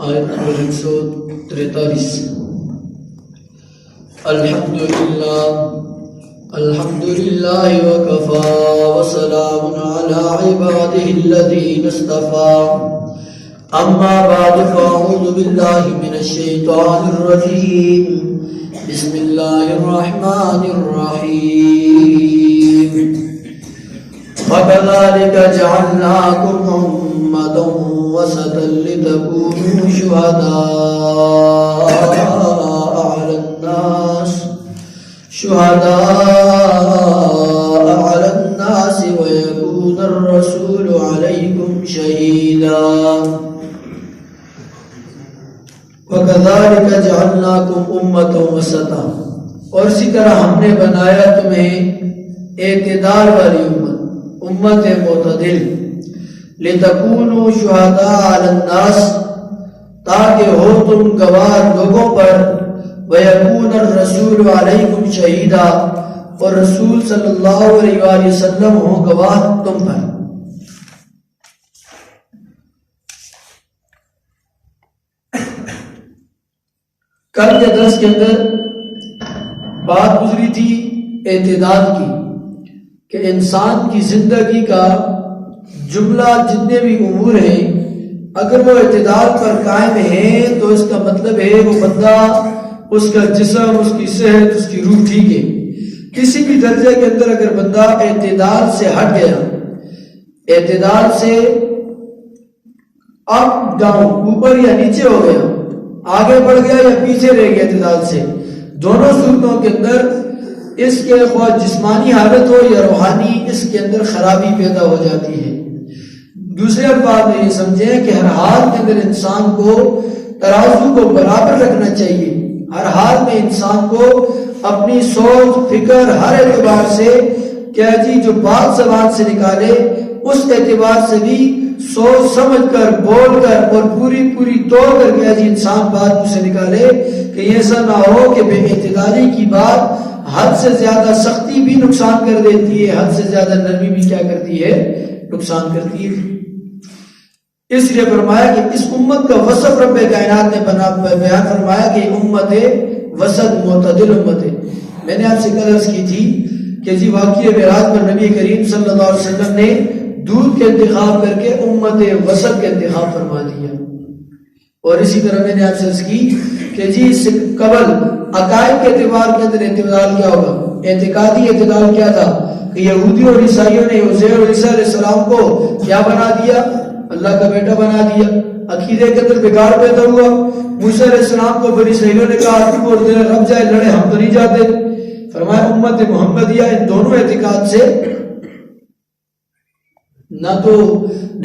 آیت نمبر 143. الحمد للہ وکفا وسلام علی عباده الذین اصطفى. اما بعد فاعوذ باللہ من الشیطان الرجیم. بسم اللہ الرحمن الرحیم. وَكَذَلِكَ جَعَلْنَاكُمْ أُمَّةً وَسَطًا لِتَكُونُوا شُهَدَاءَ عَلَى النَّاسِ وَيَكُونَ الرَّسُولُ عَلَيْكُمْ شَهِيدًا. وَكَذَلِكَ جَعَلْنَاكُمْ أُمَّةً وَسَطًا. اور اسی طرح ہم نے بنایا تمہیں اعتدال والی امت معتدل. لِتَكُونُوا شُهَدَاءَ عَلَى النَّاسِ تاکہ ہو تم گواہ لوگوں پر. وَيَكُونَ الرَّسُولُ عَلَيْكُمْ شَهِيدًا اور رسول صلی اللہ علیہ وآلہ وسلم ہو گواہ تم پر. کل کے درس کے اندر بات گزری تھی اعتدال کی کہ انسان کی زندگی کا جملہ جتنے بھی امور ہیں اگر وہ اعتدال پر قائم ہیں تو اس کا مطلب ہے وہ بندہ، اس کا جسم، اس کی صحت، اس کی روح ٹھیک ہے. کسی بھی درجے کے اندر اگر بندہ اعتدال سے ہٹ گیا، اعتدال سے اپ ڈاؤن، اوپر یا نیچے ہو گیا، آگے بڑھ گیا یا پیچھے رہ گیا، اعتدال سے دونوں صورتوں کے اندر اس کے خواہ جسمانی حالت ہو یا روحانی، اس کے اندر خرابی پیدا ہو جاتی ہے. دوسرے الفاظ میں یہ سمجھیں کہ ہر حال کے اندر انسان کو ترازو کو برابر رکھنا چاہیے. ہر حال میں انسان کو اپنی سوچ، فکر، ہر اعتبار سے کیا جی جو بات زبان سے نکالے اس اعتبار سے بھی سوچ سمجھ کر، بول کر اور پوری توڑ کر کیا جی انسان بات مجھ سے نکالے کہ یہ ایسا نہ ہو کہ بے اعتدالی کی بات حد سے زیادہ سختی بھی نقصان کر دیتی ہے، حد سے زیادہ نرمی بھی کیا کرتی ہے، نقصان کرتی ہے. اس لیے فرمایا کہ اس امت کا وصف رب کائنات نے بیان فرمایا کہ امت وسط معتدل امت ہے. میں نے آپ سے کل عرض کی تھی کہ جی واقعہ معراج پر نبی کریم صلی اللہ علیہ وسلم نے دودھ کے انتخاب کر کے امت وسط کے انتخاب فرما دیا. اور اسی طرح میں نے آپ سے عرض کی کہ جی اس سے قبل عقائد کے اعتبار کے اندر اعتدال کیا ہوگا. اعتقادی اعتدال کیا تھا کہ یہودی اور عیسائیوں نے عزیر اور عیسیٰ علیہ السلام کو کیا بنا دیا، اللہ کا بیٹا بنا دیا. عقیدے کے اندر بگاڑ پیدا ہوا. موسیٰ علیہ السلام کو بنی اسرائیلیوں نے کہا تم اور دل رب جائے لڑے، ہم تو نہیں جاتے. فرمایا امت محمدیہ ان دونوں اعتقاد سے نہ تو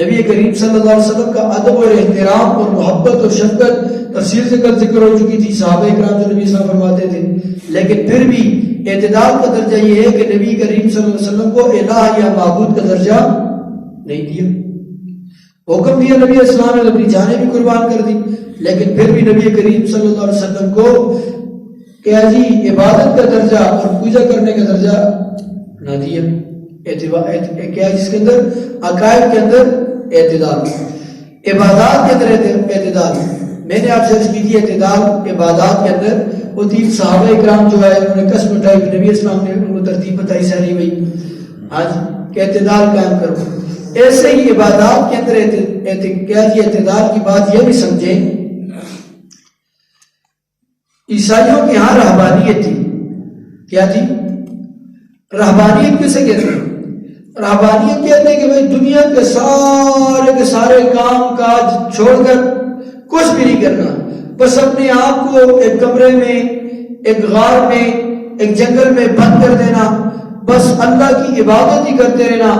نبی کریم صلی اللہ علیہ وسلم کا ادب اور احترام اور محبت اور شفقت تفصیل سے کل ذکر ہو چکی تھی، صحابہ اکرام جو نبی صلی اللہ علیہ وسلم فرماتے تھے، لیکن پھر بھی اعتدال کا درجہ یہ ہے کہ نبی کریم صلی اللہ علیہ وسلم کو الہ یا معبود کا درجہ نہیں دیا. حکم دیا نبی اسلام نے اپنی جانیں بھی قربان کر دی، لیکن پھر بھی نبی کریم صلی اللہ علیہ وسلم کو کیا جی عبادت کا درجہ اور پوجا کرنے کا درجہ نہ دیا. کیا جس کے اندر عقائد کے اندر اعتدال، عبادات کے اندر اعتدال. میں نے آپ سے عرض کی تھی اعتدال عبادات کے اندر وہ تین صحابہ اکرام جو ہے انہوں نے قسم اٹھائی، نبی اسلام نے ان کو ترتیب بتائی ساری ہوئی آج کہ اعتدال قائم کرو. ایسے ہی عبادات کے اندر کیا جی اعتدال کی بات یہ بھی سمجھیں. عیسائیوں کے ہاں رہبانیت تھی. کیا تھی؟ رہبانیت کسے کہتے ہیں؟ رہبانیت کہتے ہیں کہ بھائی دنیا کے سارے کام کاج چھوڑ کر کچھ بھی نہیں کرنا، بس اپنے آپ کو ایک کمرے میں، ایک غار میں، ایک جنگل میں بند کر دینا، بس اللہ کی عبادت ہی کرتے رہنا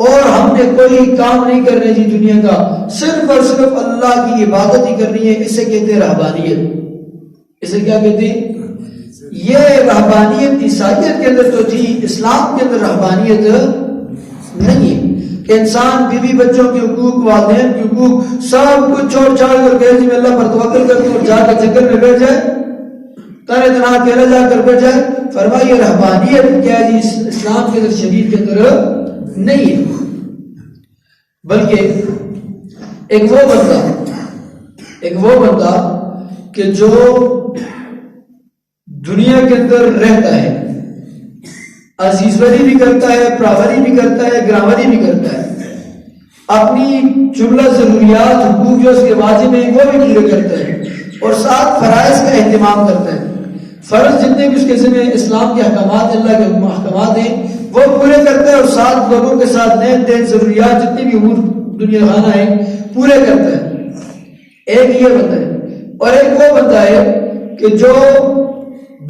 اور ہم نے کوئی کام نہیں کرنے جی دنیا کا، صرف اور صرف اللہ کی عبادت ہی کرنی ہے. اسے کہتے ہیں رہبانیت. اسے کیا کہتے ہیں؟ یہ رہبانیت عیسائیت کے اندر تو تھی، اسلام کے اندر رہبانیت نہیں ہے کہ انسان بیوی بچوں کے حقوق، والدین کے حقوق سب کچھ چھوڑ چھاڑ کر کہ جی میں اللہ پر توکل کرتا ہوں اور جا کر جنگل میں بیٹھ جائے، تنہا تنہا اکیلا جا کر بیٹھ جائے. فرمائیے رہبانیت کیا جی اسلام کے اندر شریعت کے اندر نہیں ہے، بلکہ ایک وہ بندہ ایک وہ بندہ کہ جو دنیا کے اندر رہتا ہے، عزیزوری بھی کرتا ہے، پراوری بھی کرتا ہے، گراوری بھی کرتا ہے، اپنی جملہ ضروریات حقوق جو اس کے واجب ہیں وہ بھی پورے کرتا ہے، اور ساتھ فرائض کا اہتمام کرتا ہے۔ فرض جتنے بھی اس کے ذمہ اسلام کے احکامات، اللہ کے احکامات ہیں وہ پورے کرتا ہے، اور ساتھ لوگوں کے ساتھ نین دین ضروریات جتنی بھی امور دنیا خانہ ہیں پورے کرتا ہے۔ ایک یہ بندہ ہے، اور ایک وہ بندہ ہے کہ جو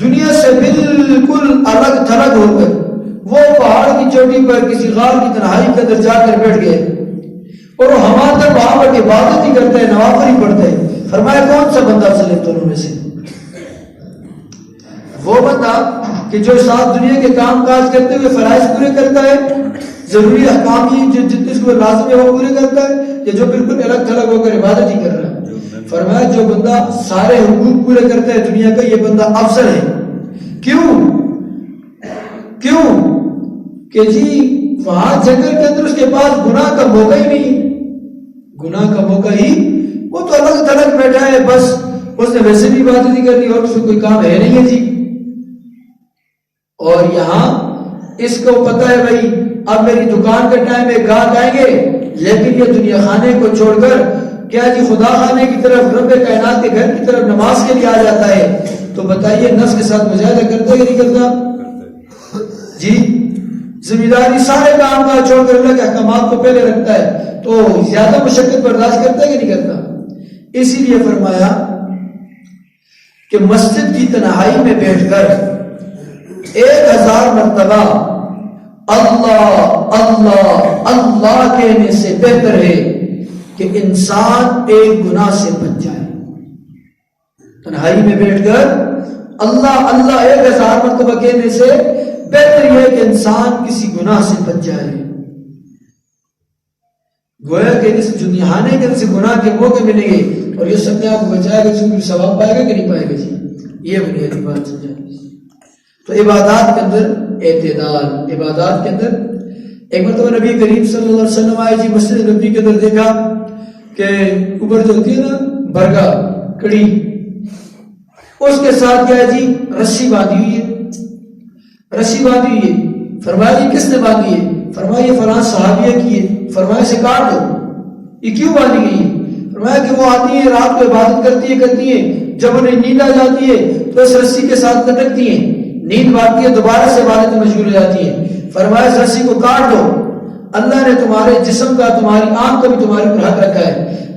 دنیا سے بالکل الگ تھلگ ہو کر وہ پہاڑ کی چوٹی پر کسی غار کی تنہائی کے اندر جا کر بیٹھ گئے، اور وہ ہمارے تک وہاں پر عبادت ہی کرتا ہے، نوافل ہی پڑھتا ہے۔ فرمایا کون سا بندہ افضل ہے دونوں میں سے؟ وہ بندہ کہ جو ساتھ دنیا کے کام کاج کرتے ہوئے فرائض پورے کرتا ہے، ضروری احکام ہی جتنے اس کو لازم ہے وہ پورے کرتا ہے، یا جو بالکل الگ تھلگ ہو کر عبادت ہی کر رہا ہے؟ فرمایا جو بندہ سارے حقوق پورے کرتا ہے دنیا کا، یہ بندہ افضل ہے۔ کیوں کہ جی وہاں جنگل کے اندر اس کے پاس گناہ کا موقع ہی نہیں، گناہ کا موقع ہی، وہ تو الگ تھلگ بیٹھا ہے، بس اس نے ویسے بھی عبادت نہیں کرنی اور اس کو کوئی کام ہے نہیں ہے جی۔ اور یہاں اس کو پتا ہے بھائی اب میری دکان کا ٹائم ہے، گاہک آئیں گے، لیکن یہ دنیا خانے کو چھوڑ کر کیا جی خدا خانے کی طرف، رب کائنات کے گھر کی طرف نماز کے لیے آ جاتا ہے، تو بتائیے نفس کے ساتھ مجاہدہ کرتا ہے کہ نہیں کرتا جی؟ ذمہ داری سارے کام کا چھوڑ کر اللہ کے احکامات کو پہلے رکھتا ہے، تو زیادہ مشقت برداشت کرتا ہے کہ نہیں کرتا؟ اسی لیے فرمایا کہ مسجد کی تنہائی میں بیٹھ کر 1000 مرتبہ اللہ اللہ اللہ کہنے سے بہتر ہے کہ انسان ایک گناہ سے بچ جائے۔ تنہائی میں بیٹھ کر اللہ اللہ 1000 مرتبہ کہنے سے بہتر یہ ہے کہ انسان کسی گناہ سے بچ جائے۔ گویا کہ اس دنیانے کے سے گناہ کے موقع ملیں گے، اور یہ سب نے آپ کو بچائے گا، اس کو ثواب پائے گا کہ نہیں پائے گا جی؟ یہ بنیادی بات سمجھا۔ تو عبادات کے اندر اعتدال، عبادات کے اندر ایک مرتبہ نبی کریم صلی اللہ علیہ وسلم آئے جی مسجد نبی کے اندر، دیکھا کہ اوپر جو ہوتی ہے نا برگا کڑی، اس کے ساتھ کیا ہے جی رسی باندھی ہوئی ہے، رسی باندھی ہوئی ہے۔ فرمایا جی کس نے باندھی ہے؟ فرمایا یہ فلاں صحابیہ کی ہے۔ فرمایا اسے کاٹ دو۔ یہ کیوں باندھی گئی ہے؟ فرمایا کہ وہ آتی ہے رات کو عبادت کرتی ہے، جب انہیں نیند آ جاتی ہے تو اس رسی کے ساتھ لٹکتی ہیں، نیند بھاگتی ہے دوبارہ سے عبادت میں مشغول ہو جاتی ہیں۔ فرمایا اس رسی کو کاٹ دو، اللہ نے تمہارے جسم کا، تمہاری آنکھ کا بھی تمہارے اوپر حق رکھا ہے۔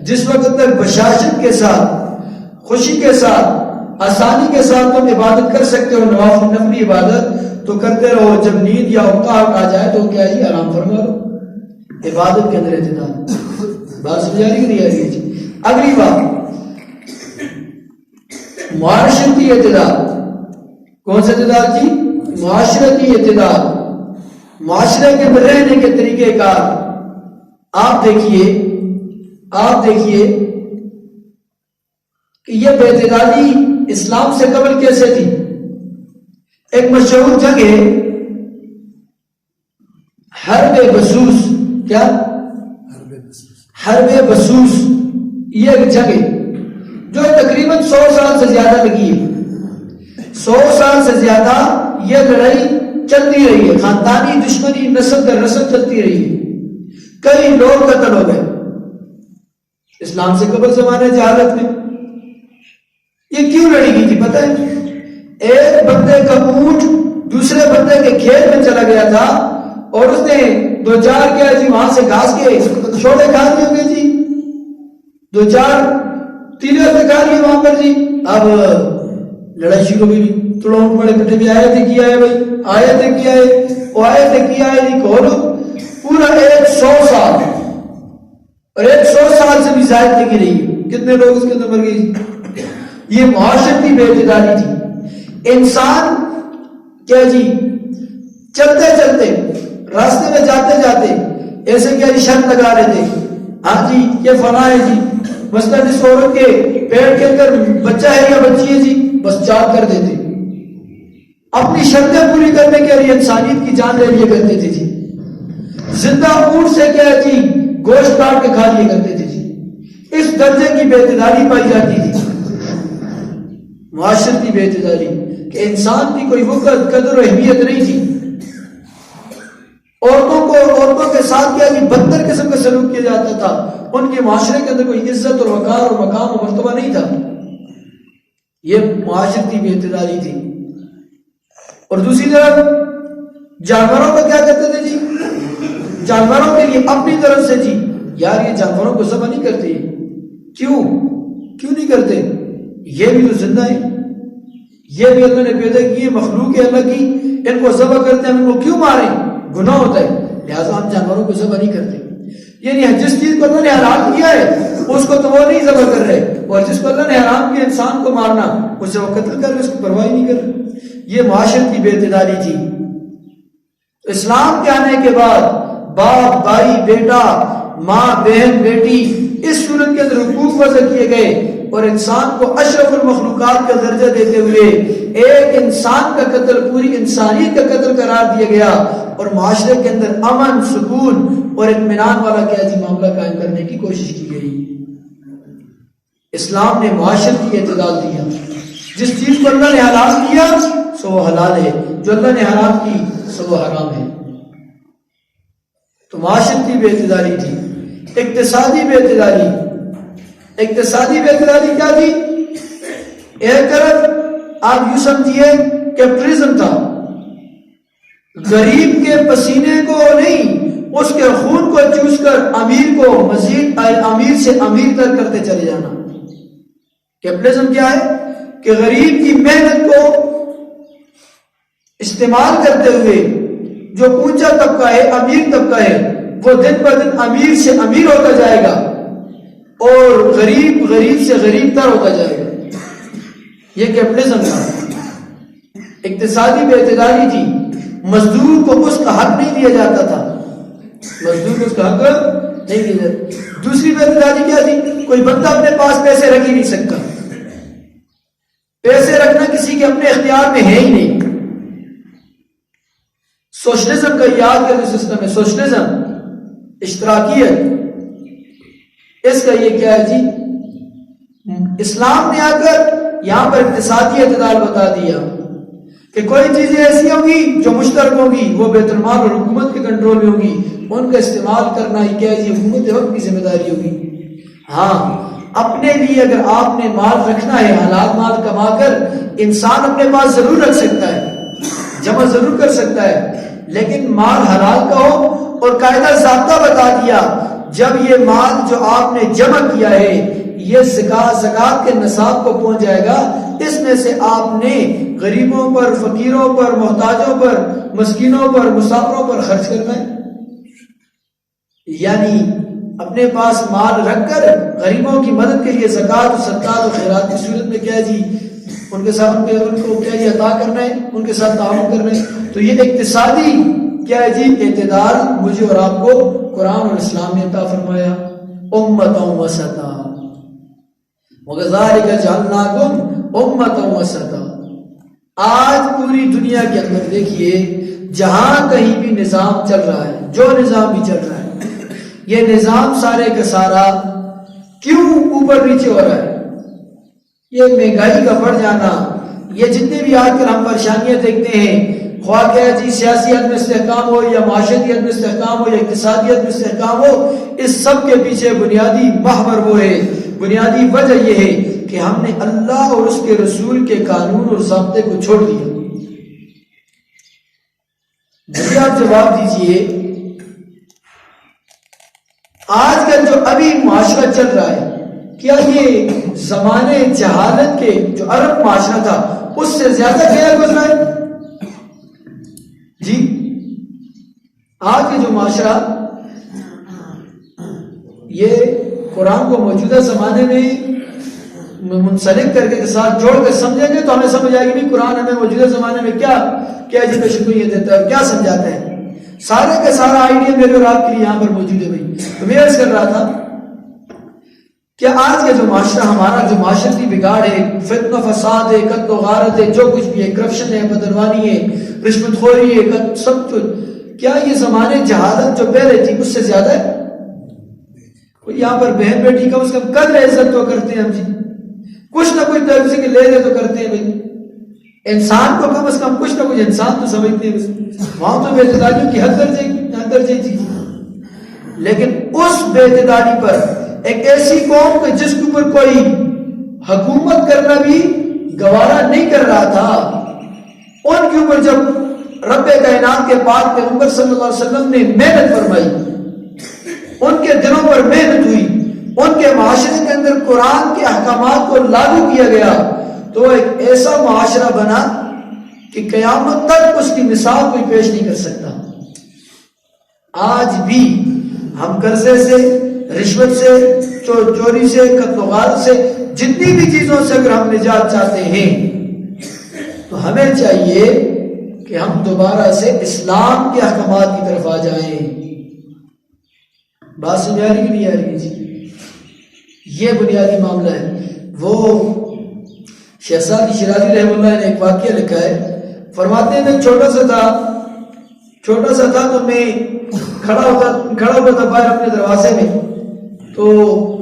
جس وقت تک بشاشت کے ساتھ، خوشی کے ساتھ، آسانی کے ساتھ تم عبادت کر سکتے ہو، نوافل نفلی عبادت تو کرتے رہو، جب نیند یا اوقات آ جائے تو کیا جی آرام فرما لو۔ عبادت کے اندر اعتدال، بات سمجھا رہی کہ نہیں آ رہی ہے جی؟ اگلی بات معاشرتی اعتدال۔ کون سا اعتدال جی؟ معاشرتی اعتدال، معاشرے کے اندر رہنے کے طریقہ کار۔ آپ دیکھیے کہ یہ بے اعتدالی اسلام سے قبل کیسے تھی؟ ایک مشہور جنگ ہے حرب بسوس۔ کیا؟ حرب بسوس، یہ ایک جنگ ہے جو تقریباً 100 سال سے زیادہ لگی ہے۔ 100 سال سے زیادہ یہ لڑائی چلتی رہی ہے، خاندانی دشمنی نسل در نسل چلتی رہی ہے، کئی لوگ قتل ہو گئے اسلام سے قبل زمانے جہالت میں۔ یہ کیوں لڑی گئی تھی پتہ ہے؟ ایک بندے کا اونٹ دوسرے بندے کے کھیت میں چلا گیا تھا، اور اس نے 2-4 کیا جی وہاں سے گھاس کے چھوٹے کھا لیے ہوں گے جی، 2-4 تیلے سے کھا لیے وہاں پر جی۔ اب لڑائی شروع ہوئی، تھوڑا اونٹ بڑے کٹے بھی آئے تھے کیا ہے بھائی، آئے تھے کیا ہے، وہ آئے تھے کیا ہے جی، کھولو پورا 100 سال، اور 100 سال سے بھی زائد لگی رہی ہے، کتنے لوگ اس کے اندر مر گئے جی؟ یہ معاشرتی بے اعتدالی تھی۔ انسان کیا جی چلتے چلتے راستے میں جاتے جاتے ایسے کیا جی شرط لگا رہے تھے، ہاں جی یہ فلاں ہے جی، مثلا جس عورت کے پیٹ کے اندر بچہ ہے یا بچی ہے جی، بس چاک کر دیتے، اپنی شرطیں پوری کرنے کے لیے انسانیت کی جان لے لیا کرتے تھے جی۔ زندہ اونٹ سے کیا ہے جی گوشت کاٹ کے کھا لیا کرتے تھے جی۔ اس درجے کی بے اعتدالی پائی جاتی تھی، معاشرتی بے اعتدالی، کہ انسان کی کوئی وقت قدر و اہمیت نہیں تھی. عورتوں کے ساتھ کیا کہ بدتر قسم کا سلوک کیا جاتا تھا. ان کے معاشرے کے اندر کوئی عزت اور وقار اور مقام اور مرتبہ نہیں تھا. یہ معاشرتی بے اعتدالی تھی. اور دوسری طرف جانوروں کو کیا کرتے تھے جی؟ جانوروں کے لیے اپنی طرف سے جی یار یہ جانوروں کو ذبح نہیں کرتے. کیوں نہیں کرتے؟ یہ بھی تو زندہ ہے، یہ بھی اللہ نے پیدا کی، مخلوق ہے اللہ کی، ان کو ذبح کرتے ہیں، ہم ان کو کیوں ماریں؟ گناہ ہوتا ہے، لہٰذا ہم جانوروں کو ذبح نہیں کرتے. یعنی جس چیز کو اللہ نے حرام کیا ہے اس کو تو وہ نہیں ذبح کر رہے، اور جس کو اللہ نے حرام کیا انسان کو مارنا اسے وہ قتل کر رہے، اس کو پرواہ نہیں کر رہے. یہ معاشرتی بے اعتدالی تھی. اسلام کے آنے کے بعد باپ بھائی بیٹا، ماں بہن بیٹی، اس صورت کے اندر حقوق وضع کیے گئے اور انسان کو اشرف المخلوقات کا درجہ دیتے ہوئے ایک انسان کا قتل پوری انسانیت کا قتل قرار دیا گیا، اور معاشرے کے اندر امن سکون اور اطمینان والا کیا جی معاملہ قائم کرنے کی کوشش کی گئی. اسلام نے معاشرتی اعتدال دیا. جس چیز کو اللہ نے حلال کیا سو وہ حلال ہے، جو اللہ نے حرام کی سو وہ حرام ہے. تو معاشرتی بے اعتدالی تھی. اقتصادی بے اعتدالی، اقتصادی بے اعتدالی کیا تھی؟ ایک طرف آپ یوں سمجھیے کیپٹلزم تھا، غریب کے پسینے کو نہیں اس کے خون کو چوس کر امیر کو مزید امیر سے امیر تر کرتے چلے جانا. کیپٹلزم کیا ہے؟ کہ غریب کی محنت کو استعمال کرتے ہوئے جو اونچا طبقہ ہے، امیر طبقہ ہے، وہ دن بہ دن امیر سے امیر ہوتا جائے گا اور غریب سے غریب تر ہوتا جائے گا. یہ کیپٹلزم تھا. اقتصادی بے اعتدالی تھی. مزدور کو اس کا حق نہیں دیا جاتا تھا، مزدور کو اس کا حق نہیں دیا جاتا. دوسری بے اعتدالی کیا تھی؟ کوئی بندہ اپنے پاس پیسے رکھ ہی نہیں سکتا. پیسے رکھنا کسی کے اپنے اختیار میں ہے ہی نہیں. سوشلزم کا یاد کا جو سسٹم ہے، سوشلزم اشتراکیت، اس کا یہ کیا ہے جی؟ اسلام نے آ کر یہاں پر اقتصادی اعتدال بتا دیا کہ کوئی چیزیں ایسی ہوں گی جو مشترک ہوں گی، وہ بیت المال اور حکومت کے کنٹرول میں ہوں گی، ان کا استعمال کرنا ہی کیا ہے جی حکومت وقت کی ذمہ داری ہوگی. ہاں اپنے لیے اگر آپ نے مال رکھنا ہے، حلال مال کما کر انسان اپنے پاس ضرور رکھ سکتا ہے، جمع ضرور کر سکتا ہے، لیکن مال حلال کا ہو. اور قاعدہ ضابطہ بتا دیا، جب یہ مال جو آپ نے جمع کیا ہے یہ زکوٰۃ کے نصاب کو پہنچ جائے گا، اس میں سے آپ نے غریبوں پر، فقیروں پر، محتاجوں پر، مسکینوں پر، مسافروں پر خرچ کرنا ہے. یعنی اپنے پاس مال رکھ کر غریبوں کی مدد کے لیے زکوٰۃ و صدقات و خیرات کی صورت میں کیا جی ان کے ساتھ ان کو کیا جی عطا کرنا ہے، ان کے ساتھ تعاون کرنا ہے. تو یہ اقتصادی کیا ہے جی اعتدال مجھے اور آپ کو قرآن اور اسلام نے عطا فرمایا. امۃ وسطا وکذالک جعلناکم امۃ وسطا. آج پوری دنیا کے اندر دیکھیے جہاں کہیں بھی نظام چل رہا ہے، جو نظام بھی چل رہا ہے، یہ نظام سارے کا سارا کیوں اوپر نیچے ہو رہا ہے؟ یہ مہنگائی کا بڑھ جانا، یہ جتنے بھی آج کل ہم پریشانیاں دیکھتے ہیں، خواہ کیا جی سیاسیت میں استحکام ہو یا معاشرتیت میں استحکام ہو یا اقتصادیت میں استحکام ہو، اس سب کے پیچھے بنیادی محور وہ ہے، بنیادی وجہ یہ ہے کہ ہم نے اللہ اور اس کے رسول کے قانون اور ضابطے کو چھوڑ دیا. جی آپ جواب دیجئے، آج کل جو ابھی معاشرہ چل رہا ہے کیا یہ زمانے جہالت کے جو عرب معاشرہ تھا اس سے زیادہ کیا گزرا ہے؟ جی آج کے جو معاشرہ یہ قرآن کو موجودہ زمانے میں منسلک کر کے ساتھ جوڑ کر سمجھیں گے تو ہمیں سمجھ آئے گی نہیں قرآن ہمیں موجودہ زمانے میں کیا ایجوکیشن دیتا ہے، کیا سمجھاتا ہے. سارے کا سارا آئیڈیا میرے اور آپ کے لیے یہاں پر موجود ہے. بھائی تو میں عرض کر رہا تھا کہ آج کا جو معاشرہ ہمارا جو معاشرتی بگاڑ ہے، فتنہ فساد ہے، قتل و غارت ہے، جو کچھ بھی ہے، کرپشن ہے، بدعنوانی ہے، رشوت خوری ہے، سب کچھ، کیا یہ زمانے جہالت جو پہلے تھی اس سے زیادہ ہے؟ کوئی یہاں پر بہن بیٹی کم سے کم قدر عزت تو کرتے ہیں ہم جی, کچھ نہ کچھ دوسرے کے لے دے تو کرتے ہیں بھائی. انسان کو کم از کم کچھ نہ کچھ انسان تو سمجھتے ہیں. وہاں تو بے اعتدالیوں کی حد درجے تھی. لیکن اس بے اعتدالی پر ایک ایسی قوم کہ جس کے اوپر کوئی حکومت کرنا بھی گوارا نہیں کر رہا تھا, ان کے اوپر جب رب کائنات کے پاک پیغمبر صلی اللہ علیہ وسلم نے محنت فرمائی, ان کے دلوں پر محنت ہوئی, ان کے معاشرے کے اندر قرآن کے احکامات کو لاگو کیا گیا, تو ایک ایسا معاشرہ بنا کہ قیامت تک اس کی مثال کوئی پیش نہیں کر سکتا. آج بھی ہم قرضے سے, رشوت سے, چوری سے, قتل و غارت سے, جتنی بھی چیزوں سے اگر ہم نجات چاہتے ہیں تو ہمیں چاہیے کہ ہم دوبارہ سے اسلام کے احکامات کی طرف آ جائیں. بات سمجھ آ رہی کہ نہیں آ رہی جی؟ یہ بنیادی معاملہ ہے. وہ شیخ سعدی شیرازی رحمہ اللہ نے ایک واقعہ لکھا ہے, فرماتے ہیں میں چھوٹا سا تھا تو میں کھڑا ہوا تھا باہر اپنے دروازے میں, تو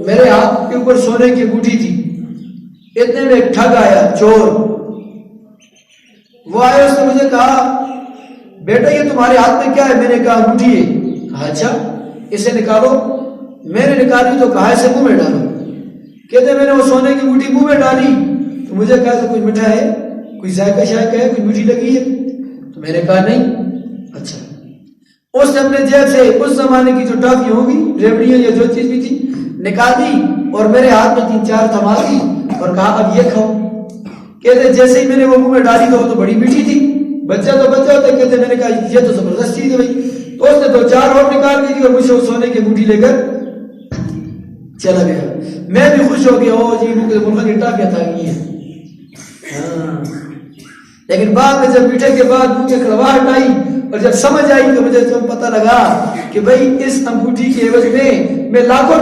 میرے ہاتھ کے اوپر سونے کی انگوٹھی تھی. اتنے میں ایک ٹھگ آیا, چور. وہ آیا, اس نے مجھے کہا بیٹا یہ تمہارے ہاتھ میں کیا ہے؟ میں نے کہا انگوٹھی ہے. کہا اچھا اسے نکالو. میں نے نکالی تو کہا اسے منہ میں ڈالو. کہتے میں نے وہ سونے کی انگوٹھی منہ میں ڈالی تو مجھے کہا تو کوئی میٹھا ہے, کوئی ذائقہ شائقہ ہے, کوئی میٹھی لگی ہے؟ تو میں نے کہا نہیں. اچھا. اس نے اپنے جیب سے اس زمانے کی جو ٹافی ہوگی, ریوڑیاں یا جو چیز بھی تھی نکالی اور میرے ہاتھ میں 3-4 تھما دی اور کہا اب یہ کھاؤ. کہتے جیسے ہی میں نے وہ منہ میں ڈالی تو وہ تو بڑی میٹھی تھی. بچہ ہوتا ہے. کہتے میں نے کہا یہ تو زبردست چیز ہے بھائی. تو اس نے 2-4 اور نکال کے دی اور مجھ سے وہ سونے کی انگوٹھی لے کر چلا گیا. میں بھی خوش ہو گیا, او جی منہ کی ٹافیاں تھا گئی ہیں. لیکن بعد میں جب میٹھے کے بعد منہ کی کڑواہٹ آئی اور جب سمجھ آئی تو مجھے جب پتہ لگا کہ بھائی اس انگوٹھی کے عوض میں لاکھوں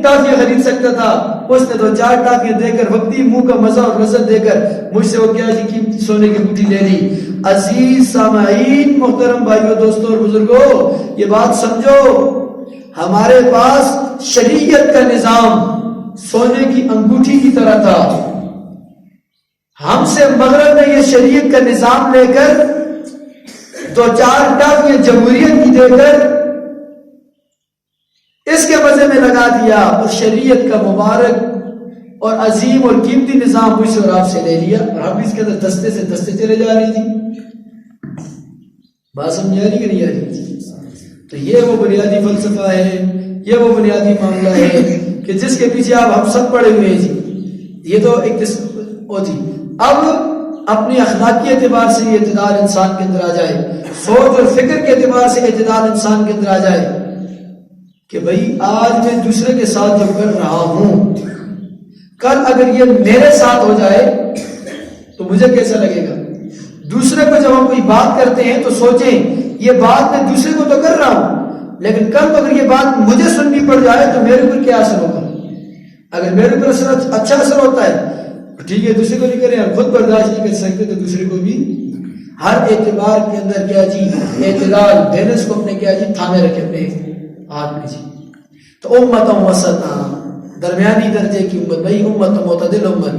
ٹافیاں خرید سکتا تھا, اس نے 2-4 ٹافیاں دے کر وقتی منہ کا مزہ اور لذت دے کر مجھ سے وہ کیا جی سونے کی انگوٹھی لے لی. عزیز سامعین, محترم بھائیو, دوستوں اور بزرگوں, یہ بات سمجھو, ہمارے پاس شریعت کا نظام سونے کی انگوٹھی کی طرح تھا. ہم سے مغرب نے یہ شریعت کا نظام لے کر 2-4 ٹافیاں جمہوریت کی دے کر اس کے مزے میں لگا دیا اور شریعت کا مبارک اور عظیم اور قیمتی نظام مجھ سے اور آپ سے لے لیا, اور ہم اس کے اندر دستے سے دستے چلے جا رہی تھی. بات سمجھ آ رہی کہ نہیں آ رہی تھی؟ تو یہ وہ بنیادی فلسفہ ہے, یہ وہ بنیادی معاملہ ہے کہ جس کے پیچھے آپ ہم سب پڑے ہوئے ہیں جی. یہ تو ایک ہوتی. اب اپنی اخلاقی اعتبار سے یہ اعتدال انسان کے اندر آ جائے, سوچ اور فکر کے اعتبار سے اعتدال انسان کے اندر آ جائے کہ بھئی آج میں دوسرے کے ساتھ جو کر رہا ہوں, کل اگر یہ میرے ساتھ ہو جائے تو مجھے کیسا لگے گا. دوسرے کو جب ہم کوئی بات کرتے ہیں تو سوچیں یہ بات میں دوسرے کو تو کر رہا ہوں, لیکن کل اگر یہ بات مجھے سننی پڑ جائے تو میرے اوپر کیا اثر ہوگا. اگر میرے اوپر اچھا اثر ہوتا ہے ٹھیک ہے, دوسرے کو نہیں کریں, اور خود برداشت نہیں کر سکتے تو دوسرے کو بھی ہر اعتبار کے اندر کیا جی اعتدال, بیلنس کو اپنے کیا جی تھامے رکھے اپنے ہاتھ میں جی. تو امت وسطا, درمیانی درجے کی امت, بھائی امت معتدل امت,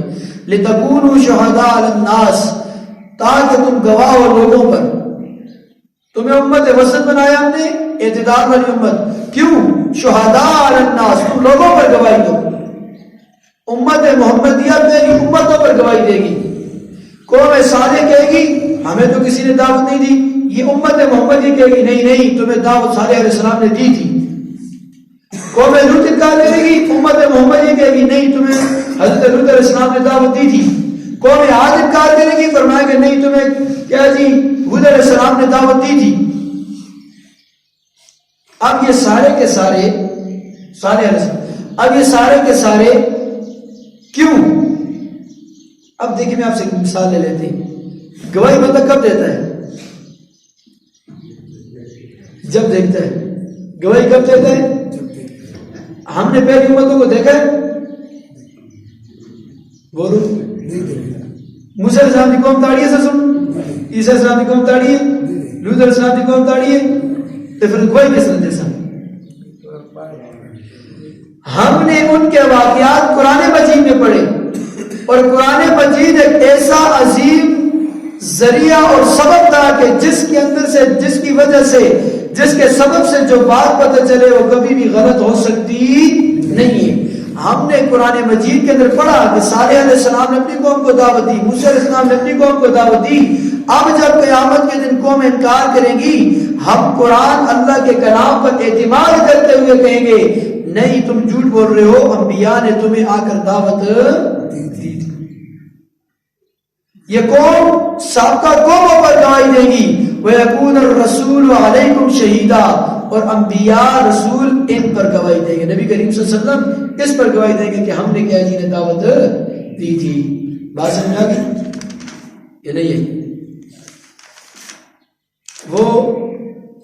لتکونوا شہداء علی الناس, تاکہ تم گواہ ہو لوگوں پر. تمہیں امت وسط بنایا ہم نے, اعتدال والی امت. کیوں؟ شہداء علی الناس, تم لوگوں پر گواہی دو. امت محمدیہ پہلی امتوں پر گواہی دے گی. قوم صالح کہے گی ہمیں تو کسی نے دعوت نہیں دی, یہ امت محمدیہ کہے گی نہیں تمہیں دعوت صالح علیہ السلام نے دی تھی. قوم لوط انکار کرے گی, امت محمدیہ کہے گی نہیں تمہیں حضرت لوط علیہ السلام نے دعوت دی تھی. قوم عاد انکار کرے گی, فرمائے کہ نہیں تمہیں کیا جی حود علیہ السلام نے دعوت دی تھی. اب یہ سارے کے سارے صالح علیہ السلام, اب یہ سارے کے سارے کیوں؟ اب دیکھیں میں آپ سے ایک مثال لے لیتے ہیں. گواہی بندہ کب دیتا ہے؟ جب دیکھتا ہے. گواہی کب دیتا ہے؟ ہم نے پہلی امتوں کو دیکھا ہے؟ بولو. موسیٰ علیہ السلام کی قوم تاڑی ہے سر سن, عیسیٰ علیہ السلام کی قوم تاڑی ہے, لوط علیہ السلام کی قوم تاڑی ہے, تو پھر گواہی کس نے دے سکتا؟ ہم نے ان کے واقعات قرآن مجید میں پڑھے، اور قرآن مجید ایک ایسا عظیم ذریعہ اور سبب تھا کہ جس کے اندر سے، جس کی وجہ سے، جس کے سبب سے جو بات پتہ چلے وہ کبھی بھی غلط ہو سکتی نہیں ہے۔ ہم نے قرآن مجید کے اندر پڑھا کہ صالح علیہ السلام نے اپنی قوم کو دعوت دی، موسیٰ علیہ السلام نے اپنی قوم کو دعوت دی۔ اب جب قیامت کے دن قوم انکار کرے گی، ہم قرآن اللہ کے کلام پر اعتماد کرتے ہوئے کہیں گے نہیں تم جھوٹ بول رہے ہو، انبیاء نے تمہیں آ کر دعوت دی تھی۔ یہ قوم سابقہ قوموں پر گواہی دے گی، وَيَكُونَ الرَّسُولُ عَلَيْكُمْ شَهِيدًا، اور انبیاء رسول ان پر گواہی دیں گے، نبی کریم صلی اللہ علیہ وسلم اس پر گواہی دیں گے کہ ہم نے کیا جی نے دعوت دی تھی۔ بات سمجھ آ گئی؟ یہ نہیں ہے وہ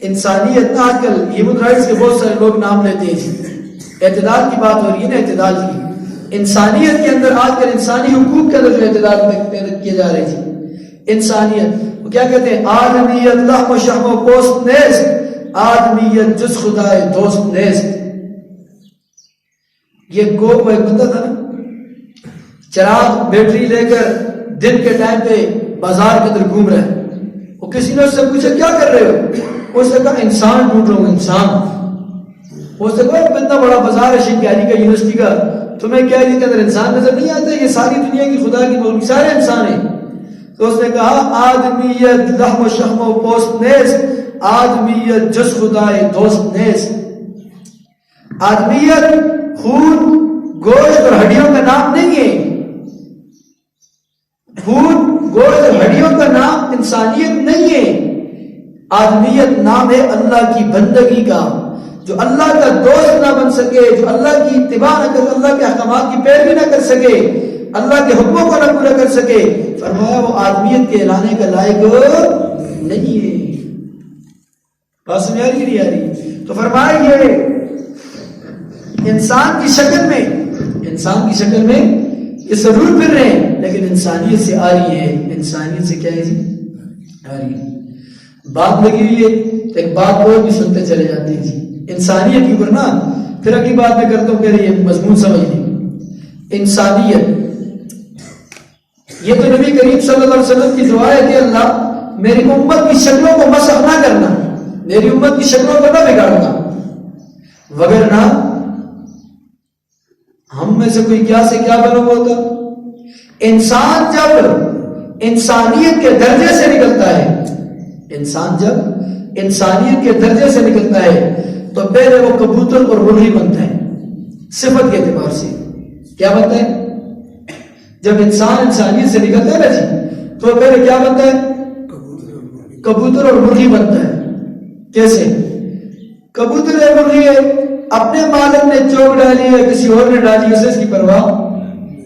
انسانیت نہ عقل، ہیومن رائٹس کے بہت سارے لوگ نام لیتے ہیں، اعتدال کی بات ہو رہی ہے نا، اعتدال کی انسانیت کے اندر آج کل انسانی حقوق کے اندر جو اعتدال کیے جا رہے تھے، انسانیت وہ کیا کہتے ہیں؟ آدمیت لحم و شحم و پوست نیست، آدمیت جز خدائے دوست نیست۔ یہ گو کو ایک بندہ تھا نا، چراغ بیٹری لے کر دن کے ٹائم پہ بازار کے اندر گھوم رہا ہے، وہ کسی نے اس سے پوچھا کیا کر رہے ہو؟ اس نے کہا انسان ڈھونڈ رہا ہوں، انسان۔ اس نے کہا اتنا بڑا بازار ہے شنکیاری کا، یونیورسٹی کا، تمہیں کیا اس کے اندر انسان نظر نہیں آتا؟ یہ ساری دنیا کی خدا کی مخلوق سارے انسان ہیں۔ تو اس نے کہا آدمیت لحم و شحم و پوست نیست، آدمیت جز خدائے دوست نیست۔ آدمیت خون گوشت اور ہڈیوں کا نام نہیں ہے، خون گوشت اور ہڈیوں کا نام انسانیت نہیں ہے۔ آدمیت نام ہے اللہ کی بندگی کا۔ جو اللہ کا دوست نہ بن سکے، جو اللہ کی اتباع نہ کر، اللہ کے احکامات کی پیروی نہ کر سکے، اللہ کے حکموں کو نہ پورا کر سکے، فرمایا وہ آدمیت کے لانے کا لائق نہیں ہے۔ بات سمجھ آ رہی نہیں آ رہی؟ تو فرمایا یہ انسان کی شکل میں، انسان کی شکل میں یہ ضرور پھر رہے ہیں، لیکن انسانیت سے آ رہی ہے۔ انسانیت سے کیا ہے جی؟ آ رہی ہے۔ بات لگی ہوئی ہے، ایک بات اور بھی سنتے چلے جاتے ہیں جی انسانیت کی اوپر نا، پھر اگلی بات میں کرتا ہوں کہ یہ مضمون سمجھ لیں۔ انسانیت، یہ تو نبی کریم صلی اللہ علیہ وسلم کی دعا ہے کہ اللہ میری امت کی شکلوں کو مسخ نہ کرنا، میری امت کی شکلوں کو نہ بگاڑنا، وگرنہ ہم میں سے کوئی کیا سے کیا بنا ہوتا۔ انسان جب انسانیت کے درجے سے نکلتا ہے، انسان جب انسانیت کے درجے سے نکلتا ہے تو پہلے وہ کبوتر اور مرغی بنتا ہے، صفت کے اعتبار سے کیا بنتا ہے؟ جب انسان انسانیت سے نکلتا ہے نا جی، تو پہلے کیا بنتا ہے؟ کبوتر اور مرغی بنتا ہے۔ کیسے؟ کبوتر اور مرغی ہے، اپنے مالک نے چوک ڈالی ہے، کسی اور نے ڈالی، اسے اس کی پرواہ،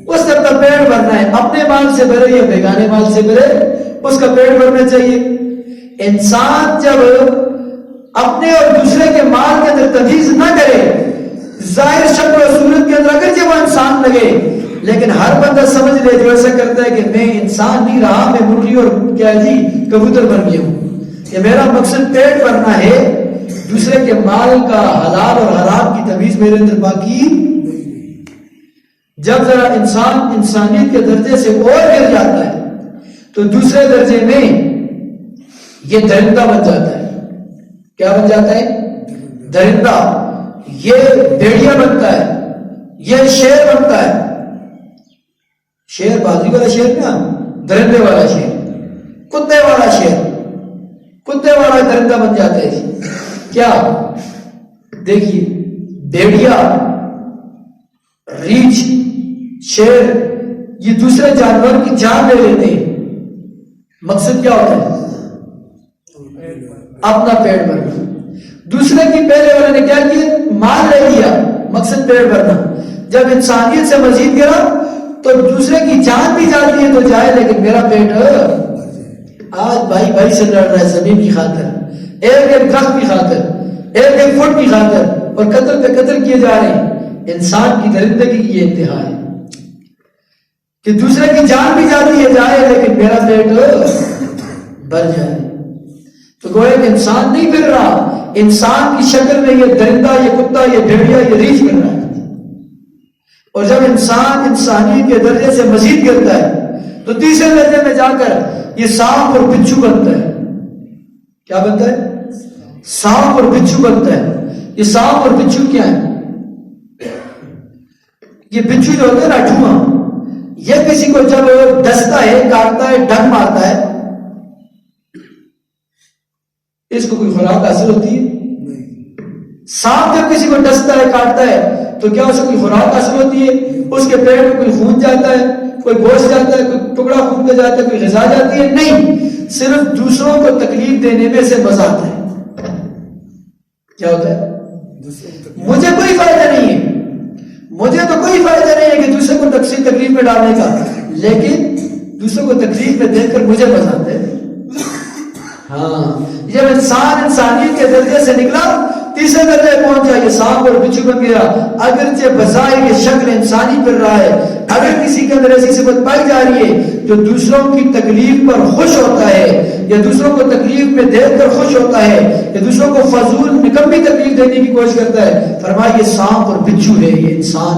اس کا اپنا پیٹ بھرنا ہے، اپنے مال سے بھرے یا بیگانے مال سے بھرے، اس کا پیٹ بھرنا چاہیے۔ انسان جب اپنے اور دوسرے کے مال کے اندر تمیز نہ کرے، ظاہر شکل و صورت کے اندر اگرچہ وہ انسان لگے، لیکن ہر بندہ سمجھ لے جو ایسا کرتا ہے کہ میں انسان نہیں رہا، میں مرغی اور کیا جی کبوتر بن گیا ہوں، یہ میرا مقصد پیٹ بھرنا ہے، دوسرے کے مال کا حلال اور حرام کی تمیز میرے اندر باقی۔ جب ذرا انسان انسانیت کے درجے سے اور گر جاتا ہے تو دوسرے درجے میں یہ درندہ بن جاتا ہے۔ کیا بن جاتا ہے؟ درندہ۔ یہ بھیڑیا بنتا ہے، یہ شیر بنتا ہے۔ شیر بازی والا شیر نا، درندے والا شیر، کتے والا شیر، کتے والا درندہ بن جاتا ہے جی۔ کیا دیکھیے، بھیڑیا، ریچھ، شیر، یہ دوسرے جانور کی جان لے لیتے ہیں، مقصد کیا ہوتا ہے؟ اپنا پیٹ بھرنا۔ دوسرے کی پہلے والے نے کیا کیا؟ مال لے لیا، مقصد پیٹ بھرنا۔ جب انسانیت سے مزید گرا تو دوسرے کی جان بھی جاتی ہے تو جائے، لیکن میرا پیٹ آج بھائی بھائی سے لڑ رہا ہے زمین کی خاطر، ایک ایک درخت کی خاطر، ایک ایک فٹ کی خاطر، اور قتل پہ قتل کیے جا رہے ہیں۔ انسان کی درندگی کی یہ انتہا ہے کہ دوسرے کی جان بھی جاتی ہے جائے، لیکن میرا پیٹ بھر جائے۔ تو گویا کہ انسان نہیں پھر رہا، انسان کی شکل میں یہ درندہ، یہ کتا، یہ بھیڑیا، یہ ریچھ پھر رہا ہے۔ اور جب انسان انسانی کے درجے سے مزید گرتا ہے تو تیسرے درجے میں جا کر یہ سانپ اور بچھو بنتا ہے. کیا بنتا ہے؟ سانپ اور بچھو بنتا ہے. یہ سانپ اور بچھو کیا ہے؟ یہ بچھو جو ہوتا ہے نا ٹھواں، یہ کسی کو جب ڈستا ہے، کاٹتا ہے، ڈنگ مارتا ہے، اس کو کوئی خوراک حاصل ہوتی ہے؟ سانپ جب کسی کو ڈستا ہے، کاٹتا ہے، تو کیا اسے کوئی خوراک حاصل ہوتی ہے؟ اس کے پیٹ میں کوئی خون جاتا ہے، کوئی گوشت جاتا ہے، کوئی ٹکڑا خون کا جاتا ہے، کوئی غذا جاتی ہے؟ نہیں، صرف دوسروں کو تکلیف دینے میں سے مزہ آتا ہے. کیا ہوتا ہے؟ مجھے کوئی فائدہ نہیں ہے، مجھے تو کوئی فائدہ نہیں ہے کہ دوسرے کو تکلیف میں ڈالنے کا، لیکن دوسروں کو تکلیف میں دیکھ کر مجھے مزہ آتا ہے. ہاں، جب انسان انسانیت کے درجے سے نکلا، تیسرے درجے پہنچ جائے، یہ سانپ اور بچھو بن گیا. اگرچہ بظاہر یہ شکل انسانی پھر رہا ہے، اگر کسی کے اندر ایسی صفت پائی جا رہی ہے جو دوسروں کی تکلیف پر خوش ہوتا ہے، یا دوسروں کو تکلیف میں دیکھ کر خوش ہوتا ہے، یا دوسروں کو فضول نکمی تکلیف دینے کی کوشش کرتا ہے، فرمایا یہ سانپ اور بچھو ہے، یہ انسان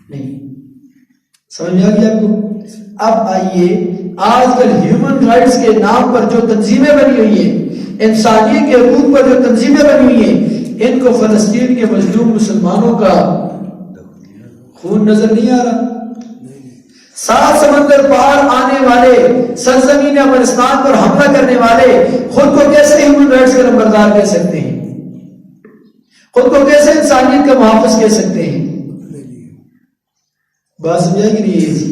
نہیں. سمجھ میں آ گیا آپ کو؟ اب آئیے، آج کل ہیومن رائٹس کے نام پر جو تنظیمیں بنی ہوئی ہیں، انسانیت کے حقوق پر جو تنظیمیں بنی ہوئی ہیں، ان کو فلسطین کے مظلوم مسلمانوں کا خون نظر نہیں آ رہا. 7 سمندر پار آنے والے، سرزمین افغانستان پر حملہ کرنے والے خود کو کیسے ہیومن رائٹس کا نمبردار کہہ سکتے ہیں؟ خود کو کیسے انسانیت کا محافظ کہہ سکتے ہیں؟ بات سمجھا کہ نہیں؟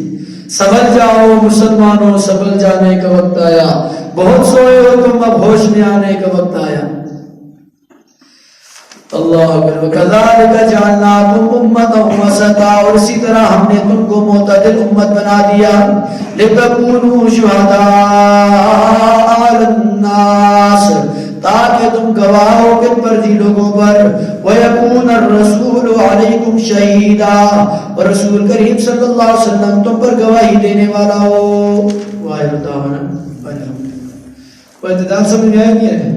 سبل جاؤ مسلمانوں، سبل جانے کا وقت آیا، بہت سوئے ہو تم، اب ہوش میں آنے کا وقت آیا. اللہ اکبر. وَكَذَلِكَ جَعَلْنَاكُمْ أُمَّةً وَسَطًا، اور اسی طرح ہم نے تم کو معتدل امت بنا دیا. لِتَكُونُوا شُهَدَاءَ عَلَى النَّاسِ، تاکہ تم گواہ ہو کن پر جی لوگوں پر. وَيَكُونَ الرَّسُولُ عَلَيْكُمْ شَهِيدًا، اور رسول کریم صلی اللہ علیہ وسلم تم پر گواہی دینے والا ہو. وَآخِرُ دَعْوَانَا وہ اعتدال سمجھ میں آیا کیا ہے؟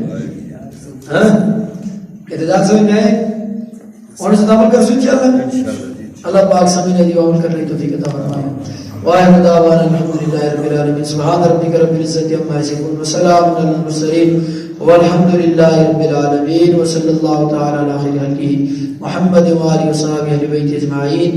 اعتدال سمجھ میں آئے اور اس عمل کر سو انشاءاللہ. اللہ پاک سمجھنے دی عمل کرنے کی توفیق عطا فرمائے. وآخر دعوانا الحمدللہ رب العالمین. سبحان ربک رب العزت عما یصفون وسلام علی المرسلین والحمدللہ رب العالمین. وصلی اللہ تعالی علی خیر خلقہ محمد و آلہ و صحبہ اہل بیت اجمعین.